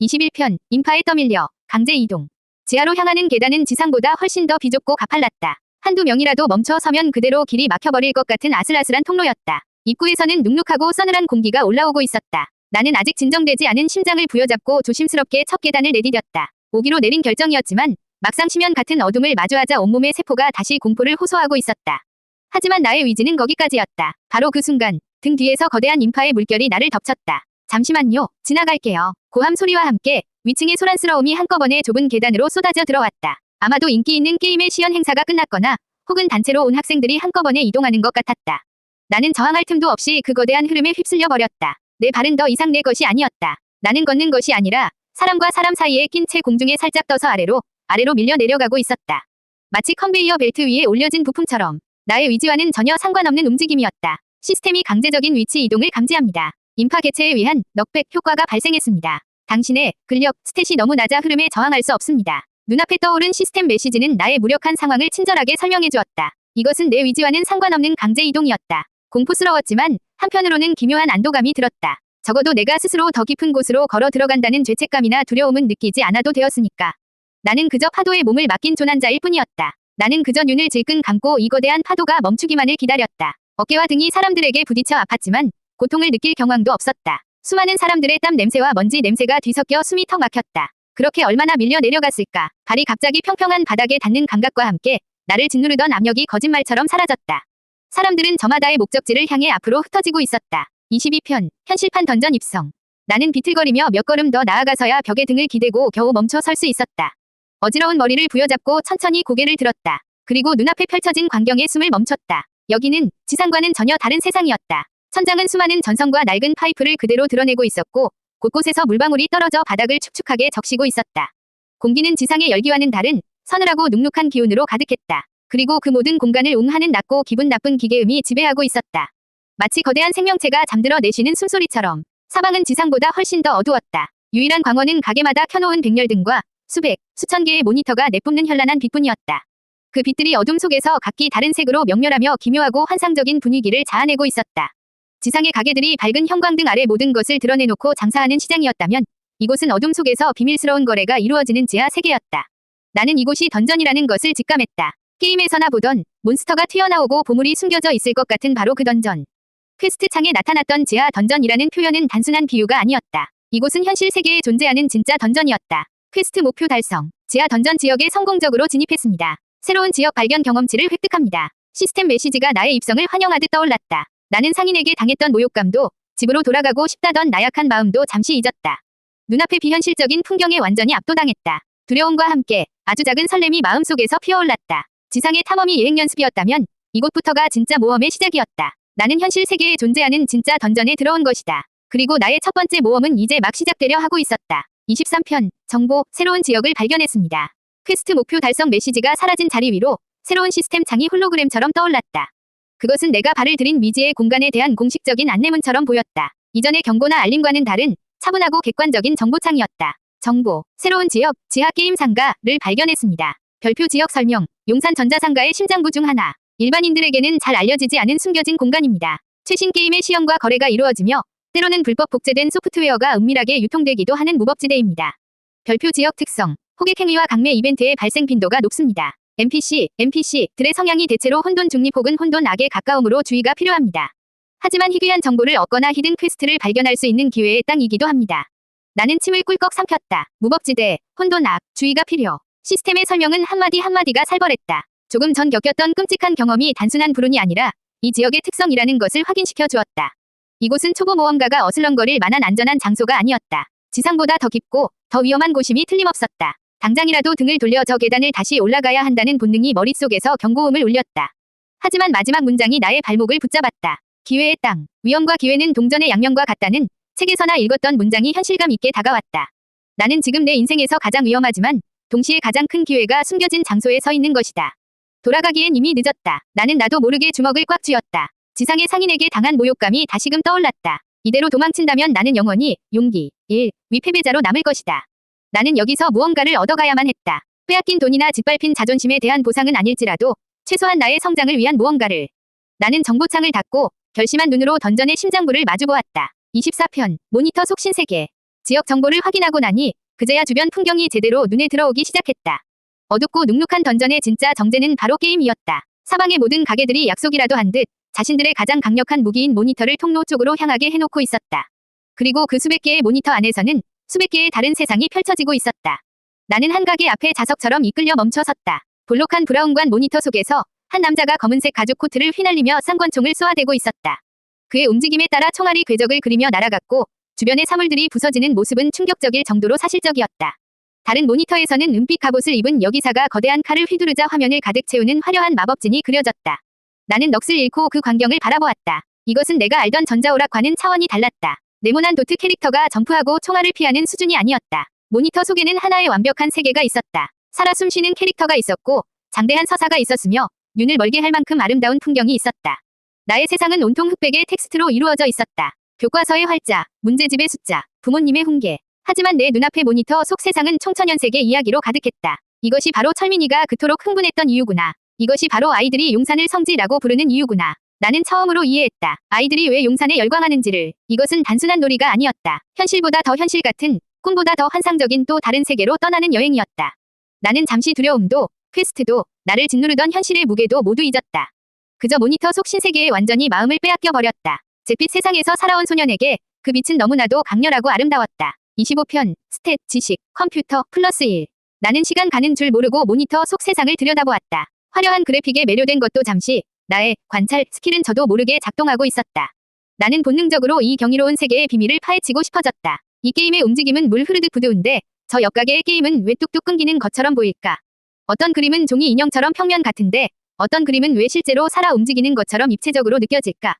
21편, 인파에 떠밀려, 강제 이동. 지하로 향하는 계단은 지상보다 훨씬 더 비좁고 가팔랐다. 한두 명이라도 멈춰 서면 그대로 길이 막혀버릴 것 같은 아슬아슬한 통로였다. 입구에서는 눅눅하고 서늘한 공기가 올라오고 있었다. 나는 아직 진정되지 않은 심장을 부여잡고 조심스럽게 첫 계단을 내디뎠다. 오기로 내린 결정이었지만 막상 심연 같은 어둠을 마주하자 온몸의 세포가 다시 공포를 호소하고 있었다. 하지만 나의 의지는 거기까지였다. 바로 그 순간 등 뒤에서 거대한 인파의 물결이 나를 덮쳤다. 잠시만요. 지나갈게요. 고함 소리와 함께 위층의 소란스러움이 한꺼번에 좁은 계단으로 쏟아져 들어왔다. 아마도 인기 있는 게임의 시연 행사가 끝났거나 혹은 단체로 온 학생들이 한꺼번에 이동하는 것 같았다. 나는 저항할 틈도 없이 그 거대한 흐름에 휩쓸려 버렸다. 내 발은 더 이상 내 것이 아니었다. 나는 걷는 것이 아니라 사람과 사람 사이에 낀 채 공중에 살짝 떠서 아래로 밀려 내려가고 있었다. 마치 컨베이어 벨트 위에 올려진 부품처럼 나의 의지와는 전혀 상관없는 움직임이었다. 시스템이 강제적인 위치 이동을 감지합니다. 인파 개체에 위한 넉백 효과가 발생했습니다. 당신의 근력, 스탯이 너무 낮아 흐름에 저항할 수 없습니다. 눈앞에 떠오른 시스템 메시지는 나의 무력한 상황을 친절하게 설명해 주었다. 이것은 내 의지와는 상관없는 강제 이동이었다. 공포스러웠지만 한편으로는 기묘한 안도감이 들었다. 적어도 내가 스스로 더 깊은 곳으로 걸어 들어간다는 죄책감이나 두려움은 느끼지 않아도 되었으니까. 나는 그저 파도에 몸을 맡긴 조난자일 뿐이었다. 나는 그저 눈을 질끈 감고 이 거대한 파도가 멈추기만을 기다렸다. 어깨와 등이 사람들에게 부딪혀 아팠지만 고통을 느낄 경황도 없었다. 수많은 사람들의 땀 냄새와 먼지 냄새가 뒤섞여 숨이 턱 막혔다. 그렇게 얼마나 밀려 내려갔을까. 발이 갑자기 평평한 바닥에 닿는 감각과 함께 나를 짓누르던 압력이 거짓말처럼 사라졌다. 사람들은 저마다의 목적지를 향해 앞으로 흩어지고 있었다. 22편, 현실판 던전 입성. 나는 비틀거리며 몇 걸음 더 나아가서야 벽에 등을 기대고 겨우 멈춰 설 수 있었다. 어지러운 머리를 부여잡고 천천히 고개를 들었다. 그리고 눈앞에 펼쳐진 광경에 숨을 멈췄다. 여기는 지상과는 전혀 다른 세상이었다. 천장은 수많은 전선과 낡은 파이프를 그대로 드러내고 있었고 곳곳에서 물방울이 떨어져 바닥을 축축하게 적시고 있었다. 공기는 지상의 열기와는 다른 서늘하고 눅눅한 기운으로 가득했다. 그리고 그 모든 공간을 웅하는 낮고 기분 나쁜 기계음이 지배하고 있었다. 마치 거대한 생명체가 잠들어 내쉬는 숨소리처럼. 사방은 지상보다 훨씬 더 어두웠다. 유일한 광원은 가게마다 켜놓은 백열등과 수백, 수천 개의 모니터가 내뿜는 현란한 빛뿐이었다. 그 빛들이 어둠 속에서 각기 다른 색으로 명렬하며 기묘하고 환상적인 분위기를 자아내고 있었다. 지상의 가게들이 밝은 형광등 아래 모든 것을 드러내놓고 장사하는 시장이었다면 이곳은 어둠 속에서 비밀스러운 거래가 이루어지는 지하 세계였다. 나는 이곳이 던전이라는 것을 직감했다. 게임에서나 보던 몬스터가 튀어나오고 보물이 숨겨져 있을 것 같은 바로 그 던전. 퀘스트 창에 나타났던 지하 던전이라는 표현은 단순한 비유가 아니었다. 이곳은 현실 세계에 존재하는 진짜 던전이었다. 퀘스트 목표 달성. 지하 던전 지역에 성공적으로 진입했습니다. 새로운 지역 발견 경험치를 획득합니다. 시스템 메시지가 나의 입성을 환영하듯 떠올랐다. 나는 상인에게 당했던 모욕감도 집으로 돌아가고 싶다던 나약한 마음도 잠시 잊었다. 눈앞의 비현실적인 풍경에 완전히 압도당했다. 두려움과 함께 아주 작은 설렘이 마음속에서 피어올랐다. 지상의 탐험이 예행 연습이었다면 이곳부터가 진짜 모험의 시작이었다. 나는 현실 세계에 존재하는 진짜 던전에 들어온 것이다. 그리고 나의 첫 번째 모험은 이제 막 시작되려 하고 있었다. 23편, 정보, 새로운 지역을 발견했습니다. 퀘스트 목표 달성 메시지가 사라진 자리 위로 새로운 시스템 창이 홀로그램처럼 떠올랐다. 그것은 내가 발을 들인 미지의 공간에 대한 공식적인 안내문처럼 보였다. 이전의 경고나 알림과는 다른 차분하고 객관적인 정보창이었다. 정보, 새로운 지역, 지하 게임 상가를 발견했습니다. 별표 지역 설명, 용산 전자상가의 심장부 중 하나. 일반인들에게는 잘 알려지지 않은 숨겨진 공간입니다. 최신 게임의 시험과 거래가 이루어지며 때로는 불법 복제된 소프트웨어가 은밀하게 유통되기도 하는 무법지대입니다. 별표 지역 특성, 호객 행위와 강매 이벤트의 발생 빈도가 높습니다. NPC들의 성향이 대체로 혼돈 중립 혹은 혼돈 악에 가까움으로 주의가 필요합니다. 하지만 희귀한 정보를 얻거나 히든 퀘스트를 발견할 수 있는 기회의 땅이기도 합니다. 나는 침을 꿀꺽 삼켰다. 무법지대, 혼돈 악, 주의가 필요. 시스템의 설명은 한마디 한마디가 살벌했다. 조금 전 겪었던 끔찍한 경험이 단순한 불운이 아니라 이 지역의 특성이라는 것을 확인시켜 주었다. 이곳은 초보 모험가가 어슬렁거릴 만한 안전한 장소가 아니었다. 지상보다 더 깊고 더 위험한 곳임이 틀림없었다. 당장이라도 등을 돌려 저 계단을 다시 올라가야 한다는 본능이 머릿속에서 경고음을 울렸다. 하지만 마지막 문장이 나의 발목을 붙잡았다. 기회의 땅. 위험과 기회는 동전의 양면과 같다는 책에서나 읽었던 문장이 현실감 있게 다가왔다. 나는 지금 내 인생에서 가장 위험하지만 동시에 가장 큰 기회가 숨겨진 장소에 서 있는 것이다. 돌아가기엔 이미 늦었다. 나는 나도 모르게 주먹을 꽉 쥐었다. 지상의 상인에게 당한 모욕감이 다시금 떠올랐다. 이대로 도망친다면 나는 영원히 용기, 위패배자로 남을 것이다. 나는 여기서 무언가를 얻어가야만 했다. 빼앗긴 돈이나 짓밟힌 자존심에 대한 보상은 아닐지라도 최소한 나의 성장을 위한 무언가를. 나는 정보창을 닫고 결심한 눈으로 던전의 심장부를 마주보았다. 24편, 모니터 속신세계. 지역 정보를 확인하고 나니 그제야 주변 풍경이 제대로 눈에 들어오기 시작했다. 어둡고 눅눅한 던전의 진짜 정제는 바로 게임이었다. 사방의 모든 가게들이 약속이라도 한 듯 자신들의 가장 강력한 무기인 모니터를 통로 쪽으로 향하게 해놓고 있었다. 그리고 그 수백 개의 모니터 안에서는 수백 개의 다른 세상이 펼쳐지고 있었다. 나는 한 가게 앞에 자석처럼 이끌려 멈춰 섰다. 볼록한 브라운관 모니터 속에서 한 남자가 검은색 가죽 코트를 휘날리며 쌍권총을 쏘아대고 있었다. 그의 움직임에 따라 총알이 궤적을 그리며 날아갔고 주변의 사물들이 부서지는 모습은 충격적일 정도로 사실적이었다. 다른 모니터에서는 은빛 갑옷을 입은 여기사가 거대한 칼을 휘두르자 화면을 가득 채우는 화려한 마법진이 그려졌다. 나는 넋을 잃고 그 광경을 바라보았다. 이것은 내가 알던 전자오락과는 차원이 달랐다. 네모난 도트 캐릭터가 점프하고 총알을 피하는 수준이 아니었다. 모니터 속에는 하나의 완벽한 세계가 있었다. 살아 숨쉬는 캐릭터가 있었고 장대한 서사가 있었으며 눈을 멀게 할 만큼 아름다운 풍경이 있었다. 나의 세상은 온통 흑백의 텍스트로 이루어져 있었다. 교과서의 활자, 문제집의 숫자, 부모님의 훈계. 하지만 내 눈앞의 모니터 속 세상은 총천연색의 이야기로 가득했다. 이것이 바로 철민이가 그토록 흥분했던 이유구나. 이것이 바로 아이들이 용산을 성지라고 부르는 이유구나. 나는 처음으로 이해했다. 아이들이 왜 용산에 열광하는지를. 이것은 단순한 놀이가 아니었다. 현실보다 더 현실 같은, 꿈보다 더 환상적인 또 다른 세계로 떠나는 여행이었다. 나는 잠시 두려움도, 퀘스트도, 나를 짓누르던 현실의 무게도 모두 잊었다. 그저 모니터 속 신세계에 완전히 마음을 빼앗겨 버렸다. 잿빛 세상에서 살아온 소년에게 그 빛은 너무나도 강렬하고 아름다웠다. 25편, 스탯, 지식, 컴퓨터, 플러스 1. 나는 시간 가는 줄 모르고 모니터 속 세상을 들여다보았다. 화려한 그래픽에 매료된 것도 잠시, 나의 관찰 스킬은 저도 모르게 작동하고 있었다. 나는 본능적으로 이 경이로운 세계의 비밀을 파헤치고 싶어졌다. 이 게임의 움직임은 물 흐르듯 부드운데 저 옆가게의 게임은 왜 뚝뚝 끊기는 것처럼 보일까? 어떤 그림은 종이 인형처럼 평면 같은데 어떤 그림은 왜 실제로 살아 움직이는 것처럼 입체적으로 느껴질까?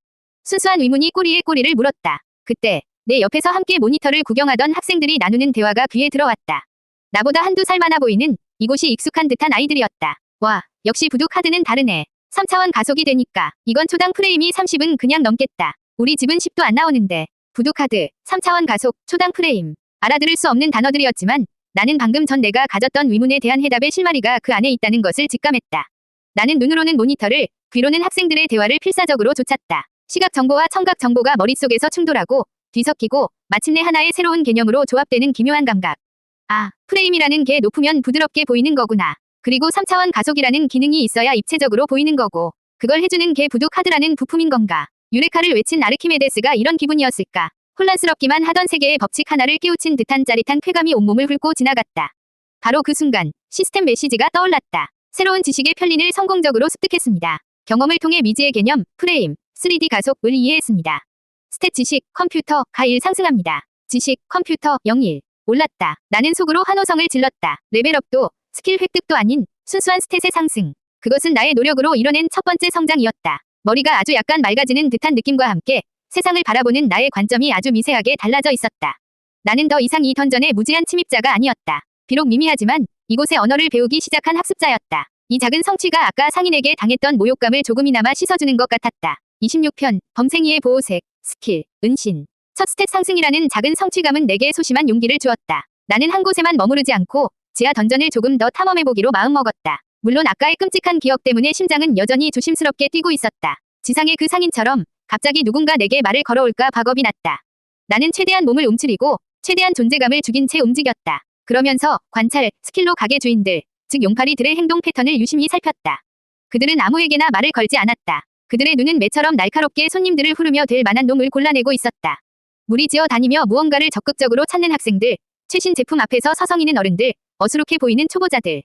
순수한 의문이 꼬리에 꼬리를 물었다. 그때 내 옆에서 함께 모니터를 구경하던 학생들이 나누는 대화가 귀에 들어왔다. 나보다 한두 살 많아 보이는 이곳이 익숙한 듯한 아이들이었다. 와, 역시 부두 카드는 다르네. 3차원 가속이 되니까 이건 초당 프레임이 30은 그냥 넘겠다. 우리 집은 10도 안 나오는데. 부두 카드, 3차원 가속, 초당 프레임. 알아들을 수 없는 단어들이었지만 나는 방금 전 내가 가졌던 의문에 대한 해답의 실마리가 그 안에 있다는 것을 직감했다. 나는 눈으로는 모니터를, 귀로는 학생들의 대화를 필사적으로 쫓았다. 시각 정보와 청각 정보가 머릿속에서 충돌하고 뒤섞이고 마침내 하나의 새로운 개념으로 조합되는 기묘한 감각. 아, 프레임이라는 게 높으면 부드럽게 보이는 거구나. 그리고 3차원 가속이라는 기능이 있어야 입체적으로 보이는 거고 그걸 해주는 게 부두 카드라는 부품인 건가. 유레카를 외친 아르키메데스가 이런 기분이었을까. 혼란스럽기만 하던 세계의 법칙 하나를 깨우친 듯한 짜릿한 쾌감이 온몸을 훑고 지나갔다. 바로 그 순간 시스템 메시지가 떠올랐다. 새로운 지식의 편린을 성공적으로 습득했습니다. 경험을 통해 미지의 개념, 프레임, 3D 가속을 이해했습니다. 스탯 지식, 컴퓨터, 가1 상승합니다. 지식, 컴퓨터, 01. 올랐다. 나는 속으로 환호성을 질렀다. 레벨업도, 스킬 획득도 아닌 순수한 스탯의 상승. 그것은 나의 노력으로 이뤄낸 첫 번째 성장이었다. 머리가 아주 약간 맑아지는 듯한 느낌과 함께 세상을 바라보는 나의 관점이 아주 미세하게 달라져 있었다. 나는 더 이상 이 던전의 무지한 침입자가 아니었다. 비록 미미하지만 이곳의 언어를 배우기 시작한 학습자였다. 이 작은 성취가 아까 상인에게 당했던 모욕감을 조금이나마 씻어주는 것 같았다. 26편, 범생이의 보호색, 스킬, 은신. 첫 스탯 상승이라는 작은 성취감은 내게 소심한 용기를 주었다. 나는 한 곳에만 머무르지 않고 지하 던전을 조금 더 탐험해보기로 마음먹었다. 물론 아까의 끔찍한 기억 때문에 심장은 여전히 조심스럽게 뛰고 있었다. 지상의 그 상인처럼 갑자기 누군가 내게 말을 걸어올까 봐 겁이 났다. 나는 최대한 몸을 움츠리고 최대한 존재감을 죽인 채 움직였다. 그러면서 관찰, 스킬로 가게 주인들, 즉 용팔이들의 행동 패턴을 유심히 살폈다. 그들은 아무에게나 말을 걸지 않았다. 그들의 눈은 매처럼 날카롭게 손님들을 후르며 될 만한 놈을 골라내고 있었다. 무리지어 다니며 무언가를 적극적으로 찾는 학생들, 최신 제품 앞에서 서성이는 어른들, 어수룩해 보이는 초보자들.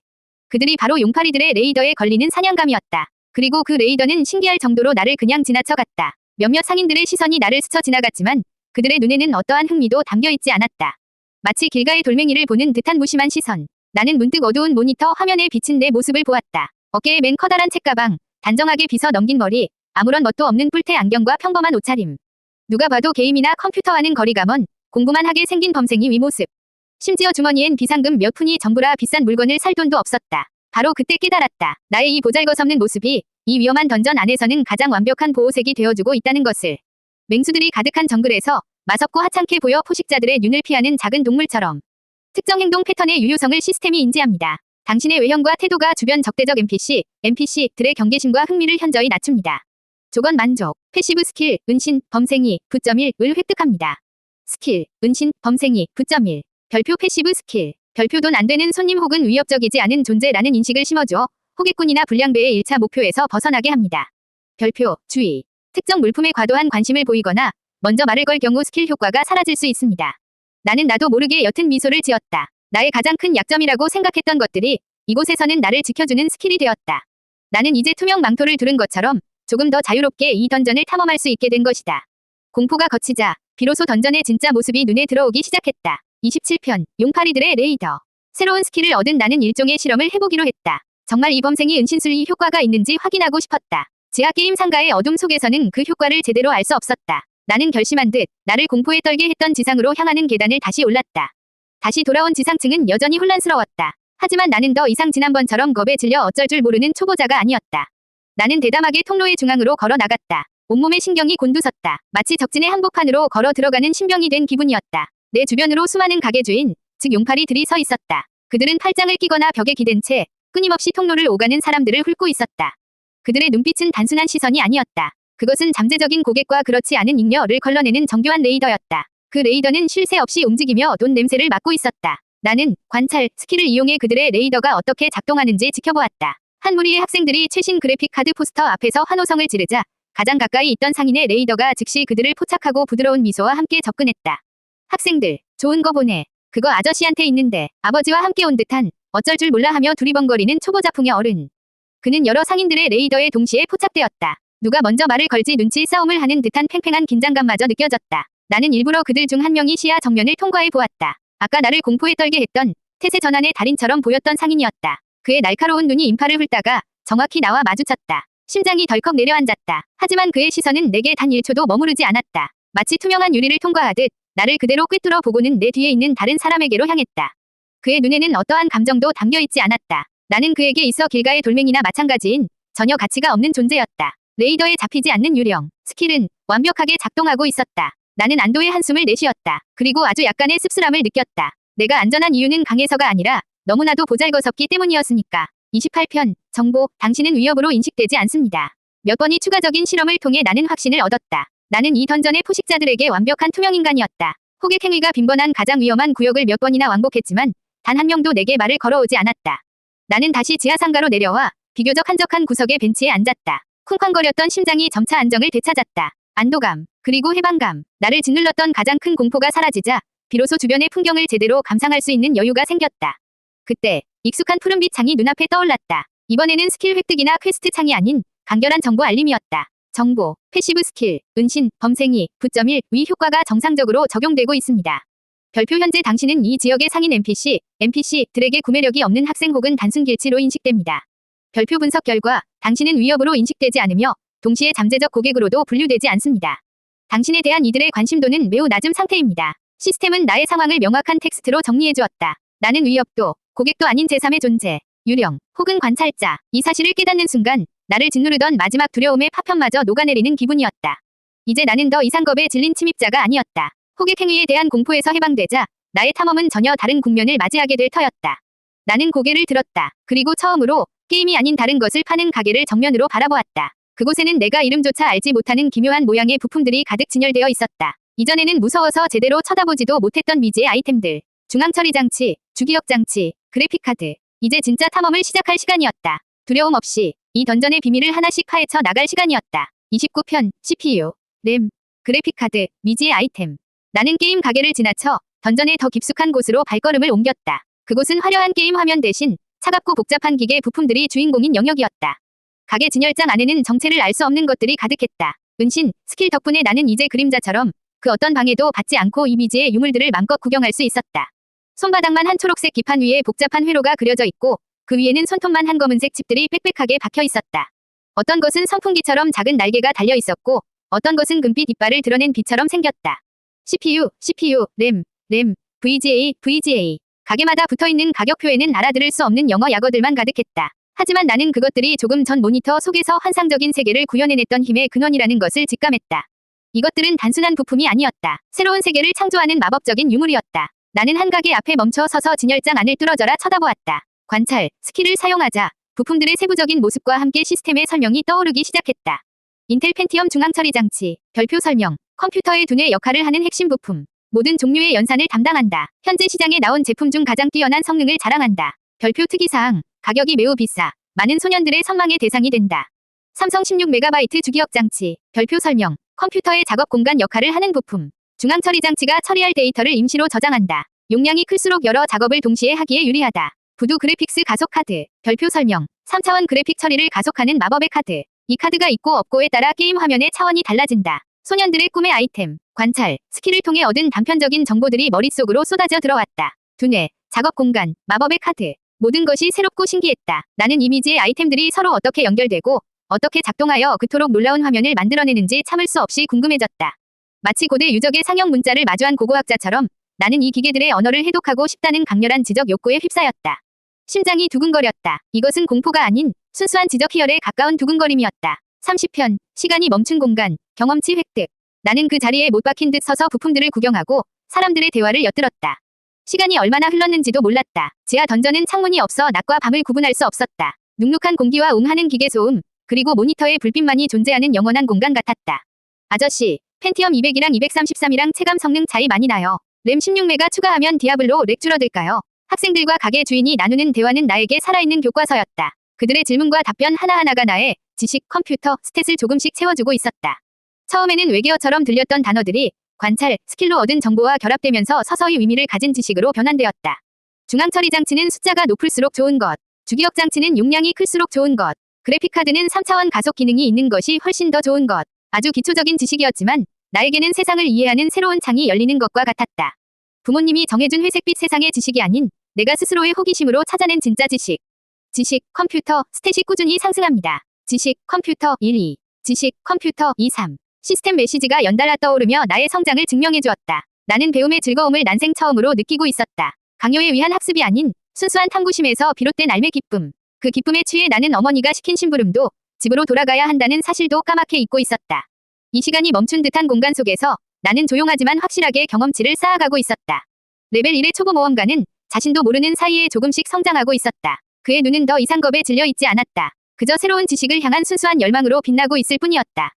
그들이 바로 용팔이들의 레이더에 걸리는 사냥감이었다. 그리고 그 레이더는 신기할 정도로 나를 그냥 지나쳐갔다. 몇몇 상인들의 시선이 나를 스쳐 지나갔지만 그들의 눈에는 어떠한 흥미도 담겨있지 않았다. 마치 길가의 돌멩이를 보는 듯한 무심한 시선. 나는 문득 어두운 모니터 화면에 비친 내 모습을 보았다. 어깨에 맨 커다란 책가방, 단정하게 빗어 넘긴 머리, 아무런 멋도 없는 뿔테 안경과 평범한 옷차림. 누가 봐도 게임이나 컴퓨터와는 거리가 먼 공부만 하게 생긴 범생이 윗모습. 심지어 주머니엔 비상금 몇 푼이 전부라 비싼 물건을 살 돈도 없었다. 바로 그때 깨달았다. 나의 이 보잘것없는 모습이 이 위험한 던전 안에서는 가장 완벽한 보호색이 되어주고 있다는 것을. 맹수들이 가득한 정글에서 마섭고 하찮게 보여 포식자들의 눈을 피하는 작은 동물처럼. 특정 행동 패턴의 유효성을 시스템이 인지합니다. 당신의 외형과 태도가 주변 적대적 NPC들의 경계심과 흥미를 현저히 낮춥니다. 조건 만족, 패시브 스킬, 은신, 범생이, 9.1을 획득합니다. 스킬, 은신, 범생이, 9.1. 별표 패시브 스킬. 별표 돈 안 되는 손님 혹은 위협적이지 않은 존재라는 인식을 심어주어 호객꾼이나 불량배의 1차 목표에서 벗어나게 합니다. 별표, 주의. 특정 물품에 과도한 관심을 보이거나 먼저 말을 걸 경우 스킬 효과가 사라질 수 있습니다. 나는 나도 모르게 옅은 미소를 지었다. 나의 가장 큰 약점이라고 생각했던 것들이 이곳에서는 나를 지켜주는 스킬이 되었다. 나는 이제 투명 망토를 두른 것처럼 조금 더 자유롭게 이 던전을 탐험할 수 있게 된 것이다. 공포가 걷히자 비로소 던전의 진짜 모습이 눈에 들어오기 시작했다. 27편 용파리들의 레이더. 새로운 스킬을 얻은 나는 일종의 실험을 해보기로 했다. 정말 이 범생이 은신술이 효과가 있는지 확인하고 싶었다. 지하 게임 상가의 어둠 속에서는 그 효과를 제대로 알 수 없었다. 나는 결심한 듯 나를 공포에 떨게 했던 지상으로 향하는 계단을 다시 올랐다. 다시 돌아온 지상층은 여전히 혼란스러웠다. 하지만 나는 더 이상 지난번처럼 겁에 질려 어쩔 줄 모르는 초보자가 아니었다. 나는 대담하게 통로의 중앙으로 걸어 나갔다. 온몸에 신경이 곤두섰다. 마치 적진의 한복판으로 걸어 들어가는 신병이 된 기분이었다. 내 주변으로 수많은 가게 주인, 즉 용팔이들이 서 있었다. 그들은 팔짱을 끼거나 벽에 기댄 채 끊임없이 통로를 오가는 사람들을 훑고 있었다. 그들의 눈빛은 단순한 시선이 아니었다. 그것은 잠재적인 고객과 그렇지 않은 잉여를 걸러내는 정교한 레이더였다. 그 레이더는 쉴 새 없이 움직이며 돈 냄새를 맡고 있었다. 나는 관찰 스킬을 이용해 그들의 레이더가 어떻게 작동하는지 지켜보았다. 한 무리의 학생들이 최신 그래픽 카드 포스터 앞에서 환호성을 지르자 가장 가까이 있던 상인의 레이더가 즉시 그들을 포착하고 부드러운 미소와 함께 접근했다. 학생들, 좋은 거 보네. 그거 아저씨한테 있는데. 아버지와 함께 온 듯한 어쩔 줄 몰라 하며 두리번거리는 초보자풍의 어른. 그는 여러 상인들의 레이더에 동시에 포착되었다. 누가 먼저 말을 걸지 눈치 싸움을 하는 듯한 팽팽한 긴장감마저 느껴졌다. 나는 일부러 그들 중 한 명이 시야 정면을 통과해 보았다. 아까 나를 공포에 떨게 했던 태세 전환의 달인처럼 보였던 상인이었다. 그의 날카로운 눈이 인파를 훑다가 정확히 나와 마주쳤다. 심장이 덜컥 내려앉았다. 하지만 그의 시선은 내게 단 1초도 머무르지 않았다. 마치 투명한 유리를 통과하듯 나를 그대로 꿰뚫어 보고는 내 뒤에 있는 다른 사람에게로 향했다. 그의 눈에는 어떠한 감정도 담겨있지 않았다. 나는 그에게 있어 길가의 돌멩이나 마찬가지인 전혀 가치가 없는 존재였다. 레이더에 잡히지 않는 유령, 스킬은 완벽하게 작동하고 있었다. 나는 안도의 한숨을 내쉬었다. 그리고 아주 약간의 씁쓸함을 느꼈다. 내가 안전한 이유는 강해서가 아니라 너무나도 보잘것없기 때문이었으니까. 28편, 정보, 당신은 위협으로 인식되지 않습니다. 몇 번의 추가적인 실험을 통해 나는 확신을 얻었다. 나는 이 던전의 포식자들에게 완벽한 투명인간이었다. 호객 행위가 빈번한 가장 위험한 구역을 몇 번이나 왕복했지만 단 한 명도 내게 말을 걸어오지 않았다. 나는 다시 지하상가로 내려와 비교적 한적한 구석의 벤치에 앉았다. 쿵쾅거렸던 심장이 점차 안정을 되찾았다. 안도감, 그리고 해방감, 나를 짓눌렀던 가장 큰 공포가 사라지자 비로소 주변의 풍경을 제대로 감상할 수 있는 여유가 생겼다. 그때 익숙한 푸른빛 창이 눈앞에 떠올랐다. 이번에는 스킬 획득이나 퀘스트 창이 아닌 간결한 정보 알림이었다. 정보, 패시브 스킬, 은신, 범생이, 9.1 위 효과가 정상적으로 적용되고 있습니다. 별표 현재 당신은 이 지역의 상인 NPC들에게 구매력이 없는 학생 혹은 단순 길치로 인식됩니다. 별표 분석 결과 당신은 위협으로 인식되지 않으며 동시에 잠재적 고객으로도 분류되지 않습니다. 당신에 대한 이들의 관심도는 매우 낮은 상태입니다. 시스템은 나의 상황을 명확한 텍스트로 정리해 주었다. 나는 위협도, 고객도 아닌 제3의 존재, 유령, 혹은 관찰자. 이 사실을 깨닫는 순간 나를 짓누르던 마지막 두려움의 파편마저 녹아내리는 기분이었다. 이제 나는 더 이상 겁에 질린 침입자가 아니었다. 호객 행위에 대한 공포에서 해방되자 나의 탐험은 전혀 다른 국면을 맞이하게 될 터였다. 나는 고개를 들었다. 그리고 처음으로 게임이 아닌 다른 것을 파는 가게를 정면으로 바라보았다. 그곳에는 내가 이름조차 알지 못하는 기묘한 모양의 부품들이 가득 진열되어 있었다. 이전에는 무서워서 제대로 쳐다보지도 못했던 미지의 아이템들, 중앙처리 장치, 주기억 장치, 그래픽카드. 이제 진짜 탐험을 시작할 시간이었다. 두려움 없이 이 던전의 비밀을 하나씩 파헤쳐 나갈 시간이었다. 29편, CPU, 램, 그래픽카드, 미지의 아이템. 나는 게임 가게를 지나쳐 던전의 더 깊숙한 곳으로 발걸음을 옮겼다. 그곳은 화려한 게임 화면 대신 차갑고 복잡한 기계 부품들이 주인공인 영역이었다. 가게 진열장 안에는 정체를 알 수 없는 것들이 가득했다. 은신, 스킬 덕분에 나는 이제 그림자처럼 그 어떤 방해도 받지 않고 이 미지의 유물들을 맘껏 구경할 수 있었다. 손바닥만 한 초록색 기판 위에 복잡한 회로가 그려져 있고 그 위에는 손톱만 한 검은색 칩들이 빽빽하게 박혀 있었다. 어떤 것은 선풍기처럼 작은 날개가 달려 있었고 어떤 것은 금빛 이빨을 드러낸 빛처럼 생겼다. CPU, 램, VGA. 가게마다 붙어있는 가격표에는 알아들을 수 없는 영어 약어들만 가득했다. 하지만 나는 그것들이 조금 전 모니터 속에서 환상적인 세계를 구현해냈던 힘의 근원이라는 것을 직감했다. 이것들은 단순한 부품이 아니었다. 새로운 세계를 창조하는 마법적인 유물이었다. 나는 한 가게 앞에 멈춰 서서 진열장 안을 뚫어져라 쳐다보았다. 관찰, 스킬을 사용하자 부품들의 세부적인 모습과 함께 시스템의 설명이 떠오르기 시작했다. 인텔 펜티엄 중앙처리 장치, 별표 설명, 컴퓨터의 두뇌 역할을 하는 핵심 부품. 모든 종류의 연산을 담당한다. 현재 시장에 나온 제품 중 가장 뛰어난 성능을 자랑한다. 별표 특이사항, 가격이 매우 비싸. 많은 소년들의 선망의 대상이 된다. 삼성 16MB 주기억 장치. 별표 설명, 컴퓨터의 작업 공간 역할을 하는 부품. 중앙 처리 장치가 처리할 데이터를 임시로 저장한다. 용량이 클수록 여러 작업을 동시에 하기에 유리하다. 부두 그래픽스 가속 카드. 별표 설명, 3차원 그래픽 처리를 가속하는 마법의 카드. 이 카드가 있고 없고에 따라 게임 화면의 차원이 달라진다. 소년들의 꿈의 아이템, 관찰, 스킬을 통해 얻은 단편적인 정보들이 머릿속으로 쏟아져 들어왔다. 두뇌, 작업 공간, 마법의 카드. 모든 것이 새롭고 신기했다. 나는 이미지의 아이템들이 서로 어떻게 연결되고 어떻게 작동하여 그토록 놀라운 화면을 만들어내는지 참을 수 없이 궁금해졌다. 마치 고대 유적의 상형 문자를 마주한 고고학자처럼 나는 이 기계들의 언어를 해독하고 싶다는 강렬한 지적 욕구에 휩싸였다. 심장이 두근거렸다. 이것은 공포가 아닌 순수한 지적 희열에 가까운 두근거림이었다. 30편, 시간이 멈춘 공간, 경험치 획득. 나는 그 자리에 못 박힌 듯 서서 부품들을 구경하고 사람들의 대화를 엿들었다. 시간이 얼마나 흘렀는지도 몰랐다. 지하 던전은 창문이 없어 낮과 밤을 구분할 수 없었다. 눅눅한 공기와 웅하는 기계 소음, 그리고 모니터의 불빛만이 존재하는 영원한 공간 같았다. 아저씨, 펜티엄 200이랑 233이랑 체감 성능 차이 많이 나요. 램 16메가 추가하면 디아블로 렉 줄어들까요? 학생들과 가게 주인이 나누는 대화는 나에게 살아있는 교과서였다. 그들의 질문과 답변 하나하나가 나의 지식, 컴퓨터, 스탯을 조금씩 채워주고 있었다. 처음에는 외계어처럼 들렸던 단어들이 관찰, 스킬로 얻은 정보와 결합되면서 서서히 의미를 가진 지식으로 변환되었다. 중앙처리 장치는 숫자가 높을수록 좋은 것, 주기억 장치는 용량이 클수록 좋은 것, 그래픽카드는 3차원 가속 기능이 있는 것이 훨씬 더 좋은 것. 아주 기초적인 지식이었지만 나에게는 세상을 이해하는 새로운 창이 열리는 것과 같았다. 부모님이 정해준 회색빛 세상의 지식이 아닌 내가 스스로의 호기심으로 찾아낸 진짜 지식. 지식, 컴퓨터, 스탯이 꾸준히 상승합니다. 지식, 컴퓨터 1, 2. 지식, 컴퓨터 2, 3. 시스템 메시지가 연달아 떠오르며 나의 성장을 증명해 주었다. 나는 배움의 즐거움을 난생 처음으로 느끼고 있었다. 강요에 의한 학습이 아닌 순수한 탐구심에서 비롯된 알매 기쁨. 그 기쁨에 취해 나는 어머니가 시킨 심부름도 집으로 돌아가야 한다는 사실도 까맣게 잊고 있었다. 이 시간이 멈춘 듯한 공간 속에서 나는 조용하지만 확실하게 경험치를 쌓아가고 있었다. 레벨 1의 초보 모험가는 자신도 모르는 사이에 조금씩 성장하고 있었다. 그의 눈은 더 이상 겁에 질려 있지 않았다. 그저 새로운 지식을 향한 순수한 열망으로 빛나고 있을 뿐이었다.